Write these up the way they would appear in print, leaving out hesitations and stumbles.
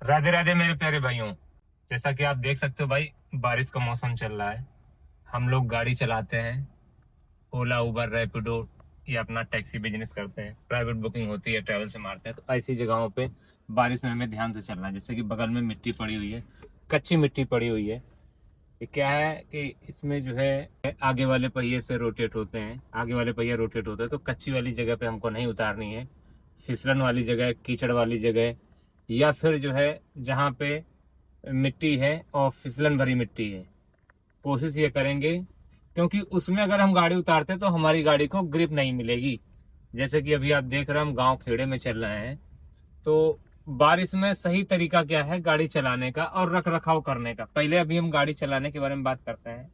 राधे राधे मेरे प्यारे भाइयों। जैसा कि आप देख सकते हो भाई, बारिश का मौसम चल रहा है। हम लोग गाड़ी चलाते हैं, ओला उबर रैपिडो या अपना टैक्सी बिजनेस करते हैं, प्राइवेट बुकिंग होती है, ट्रैवल से मारते हैं। तो ऐसी जगहों पे बारिश में हमें ध्यान से चलना है। जैसे कि बगल में मिट्टी पड़ी हुई है, कच्ची मिट्टी पड़ी हुई है। ये क्या है कि इसमें जो है आगे वाले पहिए से रोटेट होते हैं, आगे वाले पहिए रोटेट होते हैं। तो कच्ची वाली जगह पे हमको नहीं उतारनी है। फिसलन वाली जगह, कीचड़ वाली जगह, या फिर जो है जहाँ पे मिट्टी है और फिसलन भरी मिट्टी है, कोशिश ये करेंगे। क्योंकि उसमें अगर हम गाड़ी उतारते हैं तो हमारी गाड़ी को ग्रिप नहीं मिलेगी। जैसे कि अभी आप देख रहे हैं, हम गांव खेड़े में चल रहे हैं। तो बारिश में सही तरीका क्या है गाड़ी चलाने का और रख रखाव करने का। पहले अभी हम गाड़ी चलाने के बारे में बात करते हैं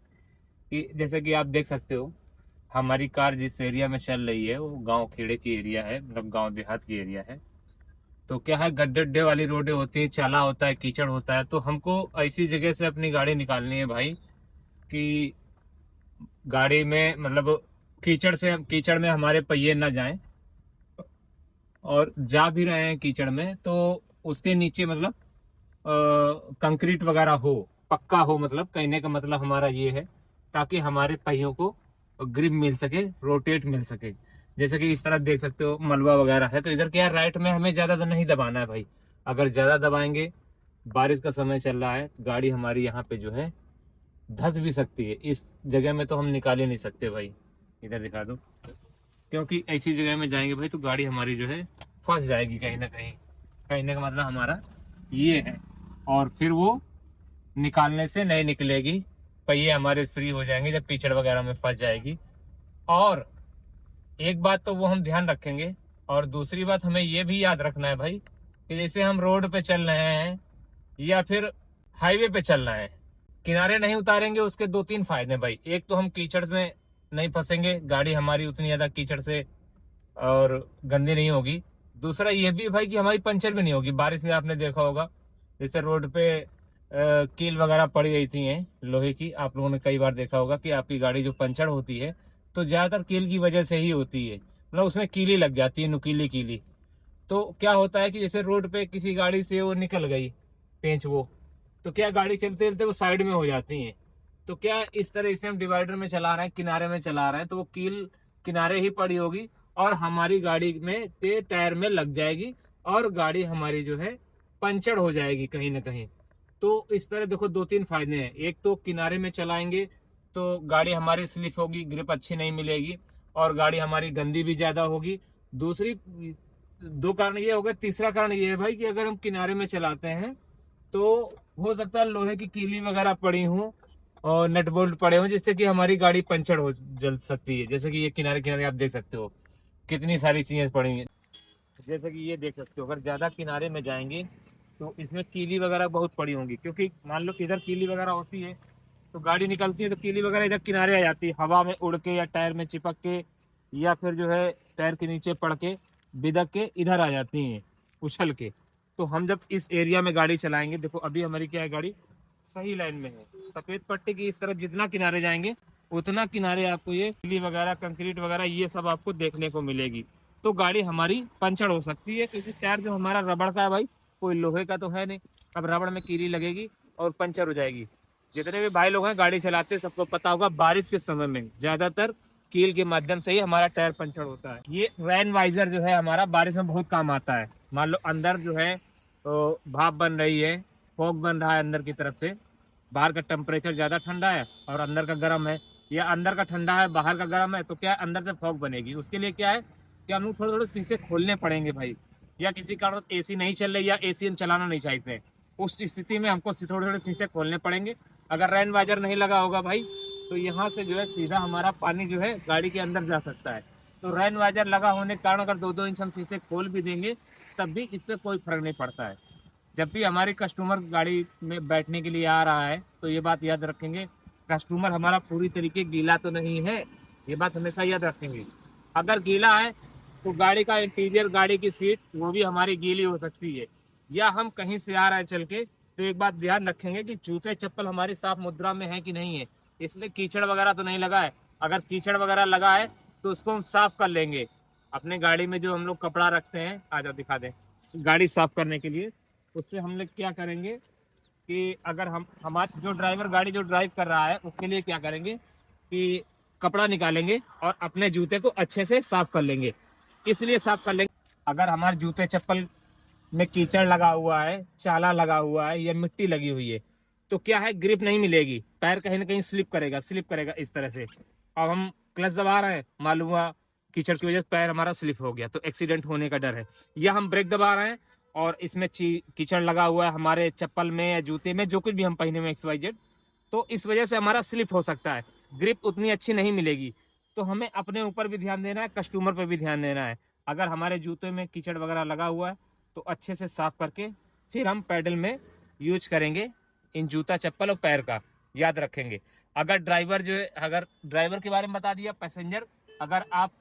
कि जैसे कि आप देख सकते हो, हमारी कार जिस एरिया में चल रही है वो गांव खेड़े की एरिया है, मतलब गांव देहात की एरिया है। तो क्या है, गड्ढे गड्ढे वाली रोडें होती है, चाला होता है, कीचड़ होता है। तो हमको ऐसी जगह से अपनी गाड़ी निकालनी है भाई कि गाड़ी में मतलब कीचड़ में हमारे पहिए ना जाएं। और जा भी रहे हैं कीचड़ में तो उसके नीचे मतलब कंक्रीट वगैरह हो, पक्का हो। मतलब कहने का मतलब हमारा ये है ताकि हमारे पहियों को ग्रिप मिल सके, रोटेट मिल सके। जैसे कि इस तरह देख सकते हो मलबा वगैरह है, तो इधर क्या है, राइट में हमें ज्यादा नहीं दबाना है भाई। अगर ज्यादा दबाएंगे, बारिश का समय चल रहा है, गाड़ी हमारी यहाँ पे जो है धंस भी सकती है। इस जगह में तो हम निकाल ही नहीं सकते भाई। इधर दिखा दो, क्योंकि ऐसी जगह में जाएंगे भाई तो गाड़ी हमारी जो है फंस जाएगी कहीं ना कहीं। कहने का मतलब हमारा ये है। और फिर वो निकालने से नहीं निकलेगी, पहिए हमारे फ्री हो जाएंगे जब कीचड़ वगैरह में फंस जाएगी। और एक बात तो वो हम ध्यान रखेंगे, और दूसरी बात हमें ये भी याद रखना है भाई कि जैसे हम रोड पे चल रहे हैं या फिर हाईवे पे चल रहे हैं, किनारे नहीं उतारेंगे, उसके दो तीन फायदे भाई। एक तो हम कीचड़ में नहीं फंसेंगे, गाड़ी हमारी उतनी ज्यादा कीचड़ से और गंदी नहीं होगी। दूसरा ये भी भाई कि हमारी पंचर भी नहीं होगी। बारिश में आपने देखा होगा, जैसे रोड पे कील वगैरह पड़ी रहती हैं लोहे की, आप लोगों ने कई बार देखा होगा कि आपकी गाड़ी जो पंचर होती है तो ज्यादातर कील की वजह से ही होती है। मतलब उसमें कीली लग जाती है, नुकीली कीली। तो क्या होता है कि जैसे रोड पे किसी गाड़ी से वो निकल गई पेंच, वो तो क्या, गाड़ी चलते चलते वो साइड में हो जाती है। तो क्या, इस तरह से हम डिवाइडर में चला रहे हैं, किनारे में चला रहे हैं, तो वो कील किनारे ही पड़ी होगी और हमारी गाड़ी में के टायर में लग जाएगी और गाड़ी हमारी जो है पंचर हो जाएगी कहीं ना कहीं। तो इस तरह देखो, दो तीन फायदे हैं। एक तो किनारे में चलाएंगे तो गाड़ी हमारी स्लिप होगी, ग्रिप अच्छी नहीं मिलेगी और गाड़ी हमारी गंदी भी ज्यादा होगी। दूसरी दो कारण ये हो गए। तीसरा कारण ये है भाई कि अगर हम किनारे में चलाते हैं तो हो सकता है लोहे की कीली वगैरह पड़ी हो और नट बोल्ट पड़े हो, जिससे कि हमारी गाड़ी पंचर हो जल सकती है। जैसे कि ये किनारे किनारे आप देख सकते हो कितनी सारी चीजें पड़ी हैं। जैसे कि ये देख सकते हो, अगर ज्यादा किनारे में जाएंगे तो इसमें कीली वगैरह बहुत पड़ी होंगी। क्योंकि मान लो कि इधर कीली वगैरह होती है तो गाड़ी निकलती है तो कीली वगैरह इधर किनारे आ जाती है, हवा में उड़ के या टायर में चिपक के या फिर जो है टायर के नीचे पड़ के बिदक के इधर आ जाती हैं, उछल के। तो हम जब इस एरिया में गाड़ी चलाएंगे, देखो अभी हमारी क्या है, गाड़ी सही लाइन में है। सफेद पट्टी की इस तरफ जितना किनारे जाएंगे उतना किनारे आपको ये कीली वगैरह, कंक्रीट वगैरह, ये सब आपको देखने को मिलेगी। तो गाड़ी हमारी पंचर हो सकती है, क्योंकि टायर जो हमारा रबड़ का है भाई, कोई लोहे का तो है नहीं। अब रबड़ में कीली लगेगी और पंचर हो जाएगी। जितने भी भाई लोग हैं गाड़ी चलाते हैं सबको पता होगा, बारिश के समय में ज्यादातर कील के माध्यम से ही हमारा टायर पंचर होता है। ये रैन वाइजर जो है हमारा बारिश में बहुत काम आता है। मान लो अंदर जो है तो भाप बन रही है, फॉग बन रहा है अंदर की तरफ से, बाहर का टेम्परेचर ज्यादा ठंडा है और अंदर का गर्म है, या अंदर का ठंडा है बाहर का गर्म है, तो क्या अंदर से फॉग बनेगी। उसके लिए क्या है कि हम लोग थोड़े थोड़े शीशे खोलने पड़ेंगे भाई। या किसी कारण एसी नहीं चल रही या एसी हम चलाना नहीं चाहते, उस स्थिति में हमको थोड़े थोड़े शीशे खोलने पड़ेंगे। अगर रैन वाइजर नहीं लगा होगा भाई तो यहाँ से जो है सीधा हमारा पानी जो है गाड़ी के अंदर जा सकता है। तो रैन वाइजर लगा होने के कारण अगर दो दो इंच हम शीशे खोल भी देंगे तब भी इससे कोई फर्क नहीं पड़ता है। जब भी हमारी कस्टमर गाड़ी में बैठने के लिए आ रहा है तो ये बात याद रखेंगे, कस्टमर हमारा पूरी तरीके गीला तो नहीं है, ये बात हमेशा याद रखेंगे। अगर गीला है तो गाड़ी का इंटीरियर, गाड़ी की सीट वो भी हमारी गीली हो सकती है। या हम कहीं से आ रहे हैं चल के तो एक बात ध्यान रखेंगे कि जूते चप्पल हमारी साफ मुद्रा में है कि नहीं है, इसलिए कीचड़ वगैरह तो नहीं लगा है। अगर कीचड़ वगैरह लगा है तो उसको हम साफ कर लेंगे। अपने गाड़ी में जो हम लोग कपड़ा रखते हैं, आ जाओ दिखा दें, गाड़ी साफ करने के लिए उससे हम लोग क्या करेंगे कि अगर हम हमारे जो ड्राइवर गाड़ी जो ड्राइव कर रहा है उसके लिए क्या करेंगे कि कपड़ा निकालेंगे और अपने जूते को अच्छे से साफ कर लेंगे। इसलिए साफ कर लेंगे, अगर हमारे जूते चप्पल में कीचड़ लगा हुआ है, चाला लगा हुआ है या मिट्टी लगी हुई है, तो क्या है, ग्रिप नहीं मिलेगी, पैर कहीं ना कहीं स्लिप करेगा इस तरह से। अब हम क्लच दबा रहे हैं, मालूम हुआ कीचड़ की वजह से पैर हमारा स्लिप हो गया, तो एक्सीडेंट होने का डर है। या हम ब्रेक दबा रहे हैं और इसमें कीचड़ लगा हुआ है हमारे चप्पल में या जूते में, जो कुछ भी हम पहने हुए XYZ, तो इस वजह से हमारा स्लिप हो सकता है, ग्रिप उतनी अच्छी नहीं मिलेगी। तो हमें अपने ऊपर भी ध्यान देना है, कस्टमर पर भी ध्यान देना है। अगर हमारे जूते में कीचड़ वगैरह लगा हुआ है तो अच्छे से साफ करके फिर हम पैडल में यूज करेंगे इन जूता चप्पल और पैर का, याद रखेंगे। अगर ड्राइवर जो है, अगर ड्राइवर के बारे में बता दिया, पैसेंजर, अगर आप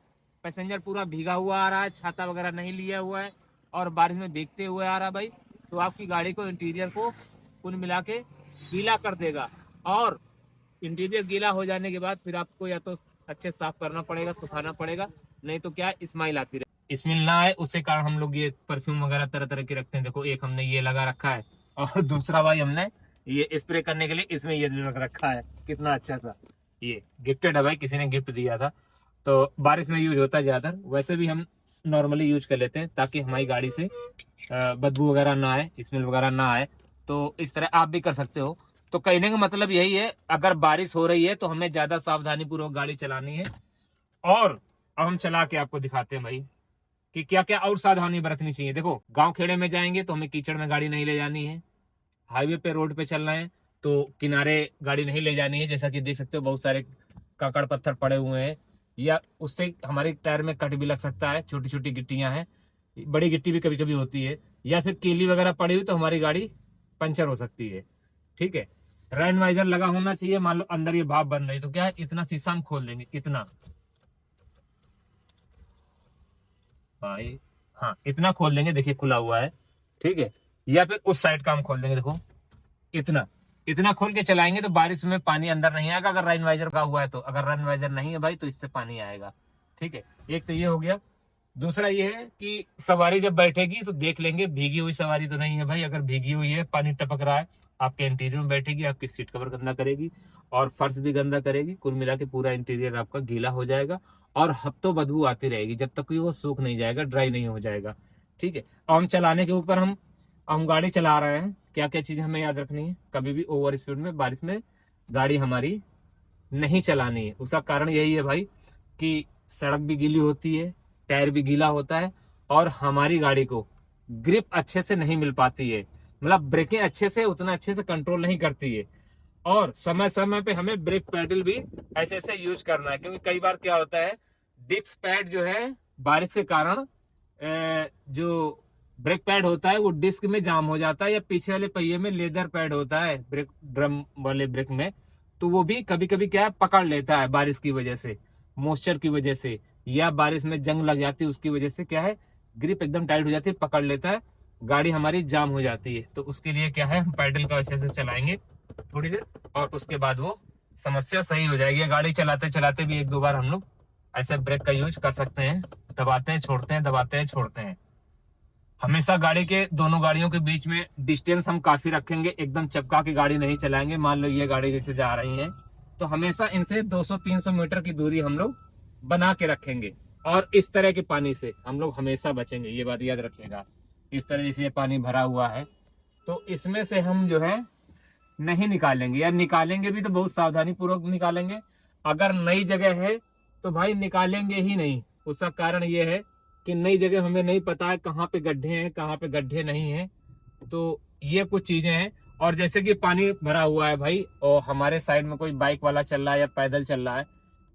पैसेंजर पूरा भीगा हुआ आ रहा है, छाता वगैरह नहीं लिया हुआ है और बारिश में भीगते हुए आ रहा है भाई, तो आपकी गाड़ी को, इंटीरियर को कुल मिला के गीला कर देगा। और इंटीरियर गीला हो जाने के बाद फिर आपको या तो अच्छे साफ करना पड़ेगा, सुखाना पड़ेगा, नहीं तो क्या स्माइल आती रहे, स्मेल ना आए, उसके कारण हम लोग ये परफ्यूम वगैरह तरह तरह के रखते हैं। देखो, एक हमने ये लगा रखा है और दूसरा भाई हमने ये स्प्रे करने के लिए इसमें ये लग रखा है, कितना अच्छा सा। ये गिफ्टेड है भाई, किसी ने गिफ्ट दिया था, तो बारिश में यूज होता है ज्यादा। वैसे भी हम नॉर्मली यूज कर लेते हैं ताकि हमारी गाड़ी से बदबू वगैरह ना आए, स्मेल वगैरह ना आए। तो इस तरह आप भी कर सकते हो। तो कहने का मतलब यही है, अगर बारिश हो रही है तो हमें ज्यादा सावधानी पूर्वक गाड़ी चलानी है। और अब हम चला के आपको दिखाते हैं भाई कि क्या क्या और सावधानी बरतनी चाहिए। देखो, गांव खेड़े में जाएंगे तो हमें कीचड़ में गाड़ी नहीं ले जानी है। हाईवे पे, रोड पे चलना है तो किनारे गाड़ी नहीं ले जानी है। जैसा कि देख सकते हो, बहुत सारे काकड़ पत्थर पड़े हुए हैं, या उससे हमारे टायर में कट भी लग सकता है। छोटी छोटी गिट्टियां हैं, बड़ी गिट्टी भी कभी कभी होती है, या फिर कीली वगैरह पड़ी हुई तो हमारी गाड़ी पंचर हो सकती है। ठीक है, रेन वाइजर लगा होना चाहिए। मान लो अंदर ये भाप बन रही तो क्या है, इतना शीशा हम खोल देंगे, इतना, भाई, हाँ, इतना खोल देंगे, देखिए खुला हुआ है। ठीक है, या फिर उस साइड का हम खोल देंगे, देखो इतना, इतना खोल के चलाएंगे तो बारिश में पानी अंदर नहीं आएगा, अगर रेन वाइजर का हुआ है तो। अगर रेन वाइजर नहीं है भाई तो इससे पानी आएगा। ठीक है, एक तो ये हो गया। दूसरा ये है कि सवारी जब बैठेगी तो देख लेंगे भीगी हुई सवारी तो नहीं है भाई। अगर भीगी हुई है, पानी टपक रहा है, आपके इंटीरियर में बैठेगी, आपकी सीट कवर गंदा करेगी और फर्श भी गंदा करेगी। कुल मिला के पूरा इंटीरियर आपका गीला हो जाएगा और हफ्तों बदबू आती रहेगी जब तक कि वो सूख नहीं जाएगा, ड्राई नहीं हो जाएगा। ठीक है, और हम चलाने के ऊपर, हम गाड़ी चला रहे हैं, क्या क्या चीजें हमें याद रखनी है। कभी भी ओवर स्पीड में, बारिश में गाड़ी हमारी नहीं चलानी है। उसका कारण यही है भाई कि सड़क भी गीली होती है, टायर भी गीला होता है और हमारी गाड़ी को ग्रिप अच्छे से नहीं मिल पाती है। मतलब ब्रेकें अच्छे से, उतना अच्छे से कंट्रोल नहीं करती है। और समय समय पे हमें ब्रेक पैडल भी ऐसे ऐसे यूज करना है, क्योंकि कई बार क्या होता है, डिस्क पैड जो है बारिश के कारण जो ब्रेक पैड होता है वो डिस्क में जाम हो जाता है, या पीछे वाले पहिए में लेदर पैड होता है ब्रेक, ड्रम वाले ब्रेक में, तो वो भी कभी कभी क्या है, पकड़ लेता है बारिश की वजह से, मॉइस्चर की वजह से, या बारिश में जंग लग जाती है उसकी वजह से क्या है, ग्रिप एकदम टाइट हो जाती है, पकड़ लेता है, गाड़ी हमारी जाम हो जाती है। तो उसके लिए क्या है, हम पैडल का अच्छे से चलाएंगे थोड़ी देर और उसके बाद वो समस्या सही हो जाएगी। गाड़ी चलाते चलाते भी एक दो बार हम लोग ऐसे ब्रेक का यूज कर सकते हैं, दबाते हैं छोड़ते हैं, दबाते हैं छोड़ते हैं। हमेशा गाड़ी के, दोनों गाड़ियों के बीच में डिस्टेंस हम काफी रखेंगे, एकदम चपका के गाड़ी नहीं चलाएंगे। मान लो ये गाड़ी जैसे जा रही है तो हमेशा इनसे 200-300 मीटर की दूरी हम लोग बना के रखेंगे। और इस तरह के पानी से हम लोग हमेशा बचेंगे, ये बात याद रखिएगा। इस तरह जैसे ये पानी भरा हुआ है तो इसमें से हम जो है नहीं निकालेंगे, या निकालेंगे भी तो बहुत सावधानी पूर्वक निकालेंगे। अगर नई जगह है तो भाई निकालेंगे ही नहीं। उसका कारण ये है कि नई जगह हमें नहीं पता है कहाँ पे गड्ढे हैं, कहाँ पे गड्ढे नहीं है। तो ये कुछ चीजें हैं। और जैसे कि पानी भरा हुआ है भाई और हमारे साइड में कोई बाइक वाला चल रहा है या पैदल चल रहा है,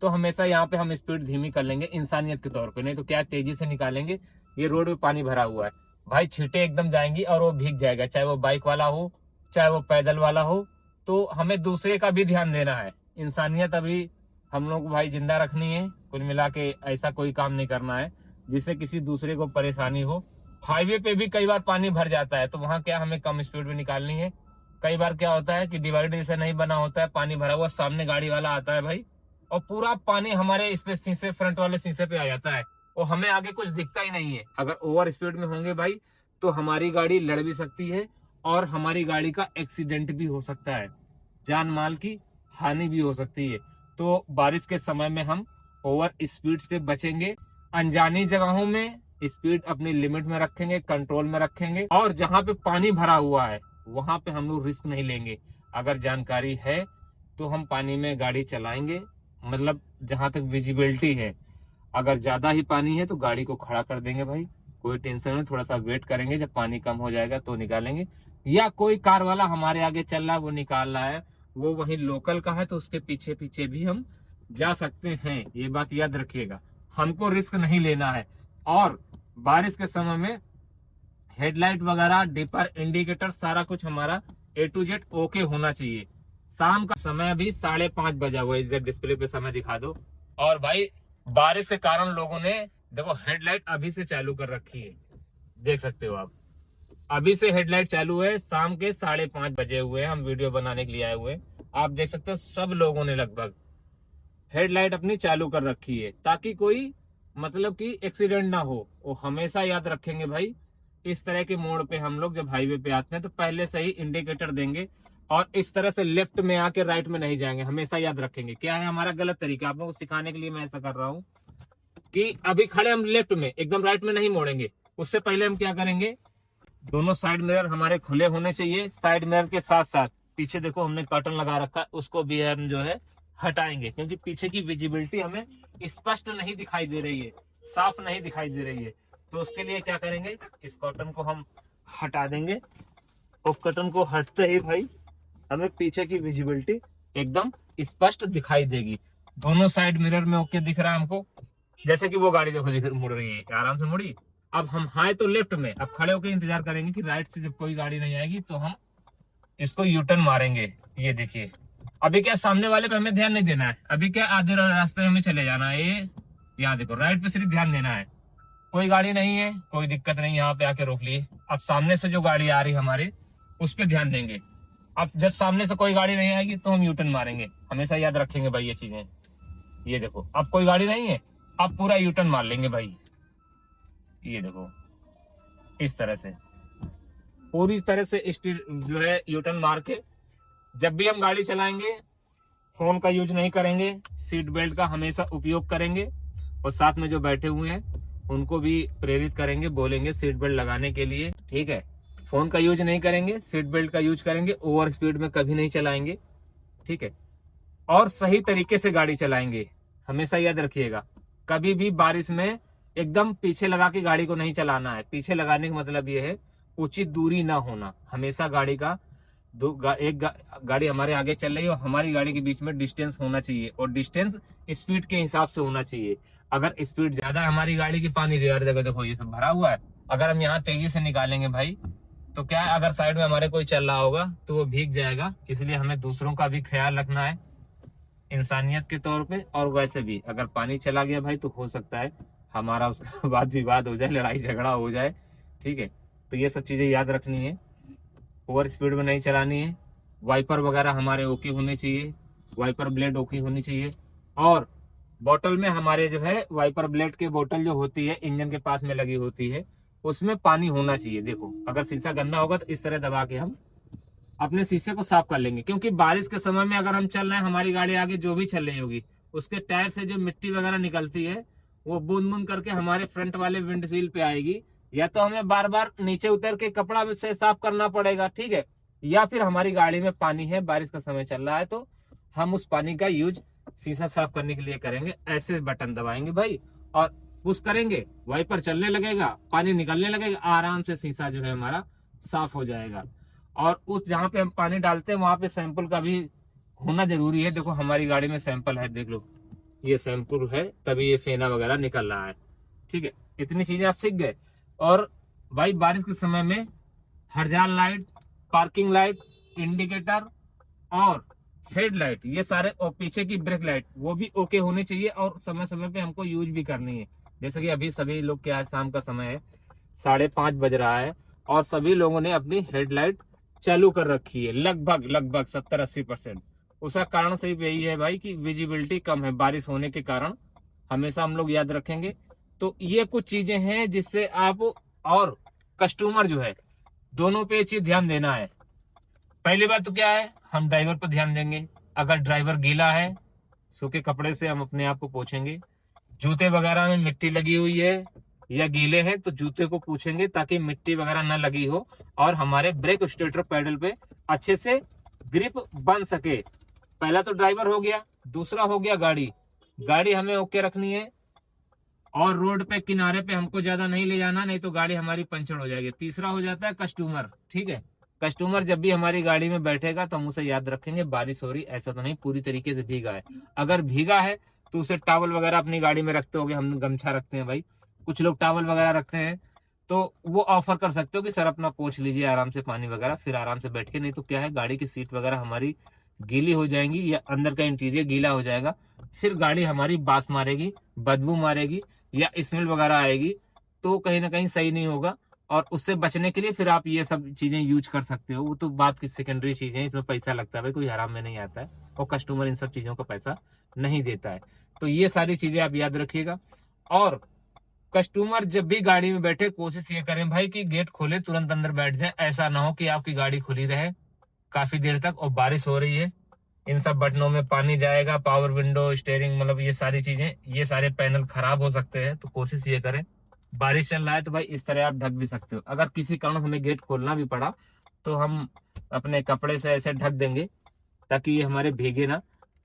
तो हमेशा यहाँ पे हम स्पीड धीमी कर लेंगे इंसानियत के तौर पे, नहीं तो क्या तेजी से निकालेंगे। ये रोड पे पानी भरा हुआ है भाई, छींटे एकदम जाएंगी और वो भीग जाएगा, चाहे वो बाइक वाला हो चाहे वो पैदल वाला हो। तो हमें दूसरे का भी ध्यान देना है। इंसानियत अभी हम लोग को भाई जिंदा रखनी है। कुल मिला के ऐसा कोई काम नहीं करना है जिससे किसी दूसरे को परेशानी हो। हाईवे पे भी कई बार पानी भर जाता है तो वहां क्या हमें कम स्पीड में निकालनी है। कई बार क्या होता है कि डिवाइडर जैसा नहीं बना होता है, पानी भरा हुआ, सामने गाड़ी वाला आता है भाई और पूरा पानी हमारे इस पे शीशे, फ्रंट वाले शीशे पे आ जाता है और हमें आगे कुछ दिखता ही नहीं है। अगर ओवर स्पीड में होंगे भाई तो हमारी गाड़ी लड़ भी सकती है और हमारी गाड़ी का एक्सीडेंट भी हो सकता है, जान माल की हानि भी हो सकती है। तो बारिश के समय में हम ओवर स्पीड से बचेंगे, अनजानी जगहों में स्पीड अपनी लिमिट में रखेंगे, कंट्रोल में रखेंगे, और जहां पे पानी भरा हुआ है वहां पे हम लोग रिस्क नहीं लेंगे। अगर जानकारी है तो हम पानी में गाड़ी चलाएंगे, मतलब जहां तक विजिबिलिटी है। अगर ज्यादा ही पानी है तो गाड़ी को खड़ा कर देंगे भाई, कोई टेंशन नहीं, थोड़ा सा वेट करेंगे, जब पानी कम हो जाएगा तो निकालेंगे। या कोई कार वाला हमारे आगे चल रहा है, वो निकाल रहा है, वो वही लोकल का है, तो उसके पीछे पीछे भी हम जा सकते हैं। ये बात याद रखिएगा, हमको रिस्क नहीं लेना है। और बारिश के समय में हेडलाइट वगैरह, डिपर, इंडिकेटर, सारा कुछ हमारा A to Z ओके होना चाहिए। शाम का समय अभी 5:30 बजा हुआ है, इधर डिस्प्ले पे समय दिखा दो। और भाई बारिश के कारण लोगों ने देखो हेडलाइट अभी से चालू कर रखी है, देख सकते हो आप, अभी से हेडलाइट चालू है। शाम के 5:30 बजे हुए हैं, हम वीडियो बनाने के लिए आए हुए हैं। आप देख सकते हो सब लोगों ने लगभग हेडलाइट अपनी चालू कर रखी है, ताकि कोई मतलब कि एक्सीडेंट ना हो। वो हमेशा याद रखेंगे भाई, इस तरह के मोड़ पे हम लोग जब हाईवे पे आते हैं तो पहले से ही इंडिकेटर देंगे, और इस तरह से लेफ्ट में आके राइट में नहीं जाएंगे। हमेशा याद रखेंगे, क्या है हमारा गलत तरीका, आप लोगों को सिखाने के लिए मैं ऐसा कर रहा हूँ कि अभी खड़े हम लेफ्ट में, एकदम राइट में नहीं मोड़ेंगे। उससे पहले हम क्या करेंगे, दोनों साइड मिरर हमारे खुले होने चाहिए। साइड मिरर के साथ साथ पीछे देखो हमने कर्टन लगा रखा है, उसको भी हम जो है हटाएंगे, क्योंकि पीछे की विजिबिलिटी हमें स्पष्ट नहीं दिखाई दे रही है, साफ नहीं दिखाई दे रही है। तो उसके लिए क्या करेंगे, इस कर्टन को हम हटा देंगे, और कर्टन को हटते ही भाई हमें पीछे की विजिबिलिटी एकदम स्पष्ट दिखाई देगी। दोनों साइड मिरर में ओके दिख रहा है हमको, जैसे कि वो गाड़ी देखो मुड़ रही है, आराम से मुड़ी। अब हम हाय तो लेफ्ट में, अब खड़े होकर इंतजार करेंगे कि राइट से जब कोई गाड़ी नहीं आएगी तो हम इसको यूटर्न मारेंगे। ये देखिए, अभी क्या सामने वाले पे हमें ध्यान नहीं देना है, अभी क्या आधे रास्ते में हमें चले जाना है। ये यहाँ देखो राइट पे सिर्फ ध्यान देना है, कोई गाड़ी नहीं है, कोई दिक्कत नहीं, यहाँ पे आके रोक लिए। अब सामने से जो गाड़ी आ रही हमारे उस पर ध्यान देंगे। अब जब सामने से कोई गाड़ी नहीं आएगी तो हम यूटर्न मारेंगे, हमेशा याद रखेंगे भाई ये चीजें। ये देखो अब कोई गाड़ी नहीं है, अब पूरा यूटर्न मार लेंगे भाई। ये देखो इस तरह से पूरी तरह से जो है यूटर्न मार के, जब भी हम गाड़ी चलाएंगे फोन का यूज नहीं करेंगे, सीट बेल्ट का हमेशा उपयोग करेंगे, और साथ में जो बैठे हुए हैं उनको भी प्रेरित करेंगे, बोलेंगे सीट बेल्ट लगाने के लिए, ठीक है। फोन का यूज नहीं करेंगे, सीट बेल्ट का यूज करेंगे, ओवर स्पीड में कभी नहीं चलाएंगे, ठीक है। और सही तरीके से गाड़ी चलाएंगे, हमेशा याद रखिएगा। कभी भी बारिश में एकदम पीछे लगा के गाड़ी को नहीं चलाना है। पीछे लगाने का मतलब ये है उचित दूरी ना होना, हमेशा गाड़ी का एक गाड़ी हमारे आगे चल रही है और हमारी गाड़ी के बीच में डिस्टेंस होना चाहिए, और डिस्टेंस स्पीड के हिसाब से होना चाहिए। अगर स्पीड ज्यादा है हमारी गाड़ी की, पानी जगह देखो ये सब भरा हुआ है, अगर हम यहाँ तेजी से निकालेंगे भाई तो क्या है, अगर साइड में हमारे कोई चल रहा होगा तो वो भीग जाएगा। इसलिए हमें दूसरों का भी ख्याल रखना है इंसानियत के तौर पे। और वैसे भी अगर पानी चला गया भाई तो हो सकता है हमारा उसका वाद विवाद हो जाए, लड़ाई झगड़ा हो जाए, ठीक है। तो ये सब चीजें याद रखनी है, ओवर स्पीड में नहीं चलानी है। वाइपर वगैरह हमारे ओके होने चाहिए, वाइपर ब्लेड ओके होनी चाहिए। और बोतल में हमारे जो है वाइपर ब्लेड की बोतल जो होती है इंजन के पास में लगी होती है, उसमें पानी होना चाहिए। देखो अगर शीशा गंदा होगा तो इस तरह दबा के हम अपने शीशे को साफ कर लेंगे, क्योंकि बारिश के समय में अगर हम चल रहे हैं, हमारी गाड़ी आगे जो भी चल रही होगी उसके टायर से जो मिट्टी वगैरह निकलती है वो बूंद बूंद करके हमारे फ्रंट वाले विंडशील्ड पे आएगी। या तो हमें बार बार नीचे उतर के कपड़ा से साफ करना पड़ेगा, ठीक है। या फिर हमारी गाड़ी में पानी है, बारिश का समय चल रहा है, तो हम उस पानी का यूज शीशा साफ करने के लिए करेंगे। ऐसे बटन दबाएंगे भाई और पुश करेंगे, वाइपर चलने लगेगा, पानी निकलने लगेगा, आराम से शीशा जो है हमारा साफ हो जाएगा। और उस जहाँ पे हम पानी डालते हैं वहां पे सैंपल का भी होना जरूरी है। देखो हमारी गाड़ी में सैंपल है, देख लो ये सैंपल है, तभी ये फेना वगैरह निकल रहा है, ठीक है। इतनी चीजें आप सीख गए। और भाई बारिश के समय में हरजाल लाइट, पार्किंग लाइट, इंडिकेटर और हेडलाइट, ये सारे, और पीछे की ब्रेक लाइट वो भी ओके होने चाहिए, और समय समय पे हमको यूज भी करनी है। जैसे कि अभी सभी लोग, क्या है शाम का समय है, 5:30 बज रहा है, और सभी लोगों ने अपनी हेडलाइट चालू कर रखी है, लगभग 70-80%। उसका कारण सिर्फ यही है भाई कि विजिबिलिटी कम है बारिश होने के कारण, हमेशा हम लोग याद रखेंगे। तो ये कुछ चीजें हैं जिससे आप और कस्टमर जो है दोनों पे ये चीज ध्यान देना है। पहली बात तो क्या है, हम ड्राइवर पर ध्यान देंगे। अगर ड्राइवर गीला है, सूखे कपड़े से हम अपने आप को पोंछेंगे। जूते वगैरह में मिट्टी लगी हुई है या गीले हैं तो जूते को पूछेंगे ताकि मिट्टी वगैरह न लगी हो और हमारे ब्रेक स्टेटर पैडल पे अच्छे से ग्रिप बन सके। पहला तो ड्राइवर हो गया, दूसरा हो गया गाड़ी। गाड़ी हमें ओके रखनी है और रोड पे किनारे पे हमको ज्यादा नहीं ले जाना, नहीं तो गाड़ी हमारी पंचर हो जाएगी। तीसरा हो जाता है कस्टमर। ठीक है, कस्टमर जब भी हमारी गाड़ी में बैठेगा तो हम उसे याद रखेंगे बारिश हो रही, ऐसा तो नहीं पूरी तरीके से भीगा है। अगर भीगा है तो उसे टॉवल वगैरह अपनी गाड़ी में रखते होगे, हम गमछा रखते हैं भाई, कुछ लोग टॉवल वगैरह रखते हैं, तो वो ऑफर कर सकते हो कि सर अपना पोंछ लीजिए आराम से पानी वगैरह, फिर आराम से बैठ के। नहीं तो क्या है, गाड़ी की सीट वगैरह हमारी गीली हो जाएंगी या अंदर का इंटीरियर गीला हो जाएगा, फिर गाड़ी हमारी बास मारेगी, बदबू मारेगी या स्मेल वगैरह आएगी, तो कहीं ना कहीं सही नहीं होगा। और उससे बचने के लिए फिर आप ये सब चीजें यूज कर सकते हो। वो तो बात की सेकेंडरी चीजें, इसमें पैसा लगता है भाई, कोई हराम में नहीं आता है और कस्टमर इन सब चीजों का पैसा नहीं देता है। तो ये सारी चीजें आप याद रखिएगा। और कस्टमर जब भी गाड़ी में बैठे कोशिश ये करें भाई कि गेट खोले तुरंत अंदर बैठ जाए। ऐसा ना हो कि आपकी गाड़ी खुली रहे काफी देर तक और बारिश हो रही है, इन सब बटनों में पानी जाएगा, पावर विंडो, स्टीयरिंग, मतलब ये सारी चीजें, ये सारे पैनल खराब हो सकते हैं। तो कोशिश ये करें, बारिश चल रहा है तो भाई इस तरह आप ढक भी सकते हो। अगर किसी कारण हमें गेट खोलना भी पड़ा तो हम अपने कपड़े से ऐसे ढक देंगे ताकि ये हमारे भीगे ना।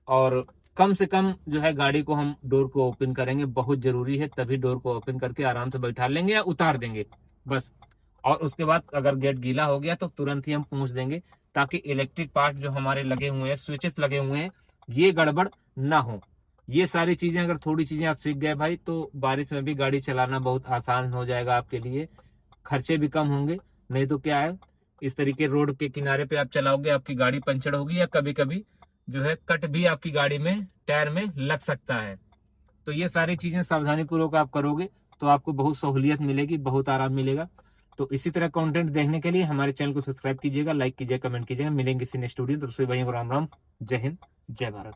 और कम से कम जो है गाड़ी को हम डोर को ओपन करेंगे, बहुत जरूरी है, तभी डोर को ओपन करके आराम से बैठा लेंगे या उतार देंगे बस। और उसके बाद अगर गेट गीला हो गया तो तुरंत ही हम पूछ देंगे ताकि इलेक्ट्रिक पार्ट जो हमारे लगे हुए हैं, स्विचेस लगे हुए हैं, ये गड़बड़ ना हो। ये सारी चीजें अगर थोड़ी चीजें आप सीख गए भाई तो बारिश में भी गाड़ी चलाना बहुत आसान हो जाएगा आपके लिए, खर्चे भी कम होंगे। नहीं तो क्या है, इस तरीके रोड के किनारे पे आप चलाओगे, आपकी गाड़ी पंचर होगी या कभी कभी जो है कट भी आपकी गाड़ी में टायर में लग सकता है। तो ये सारी चीजें सावधानी पूर्वक आप करोगे तो आपको बहुत सहूलियत मिलेगी, बहुत आराम मिलेगा। तो इसी तरह कंटेंट देखने के लिए हमारे चैनल को सब्सक्राइब कीजिएगा, लाइक कीजिएगा, कमेंट कीजिएगा। मिलेंगे किसी नेक्स्ट वीडियो। तो भाइयों को राम राम, जय हिंद, जय भारत।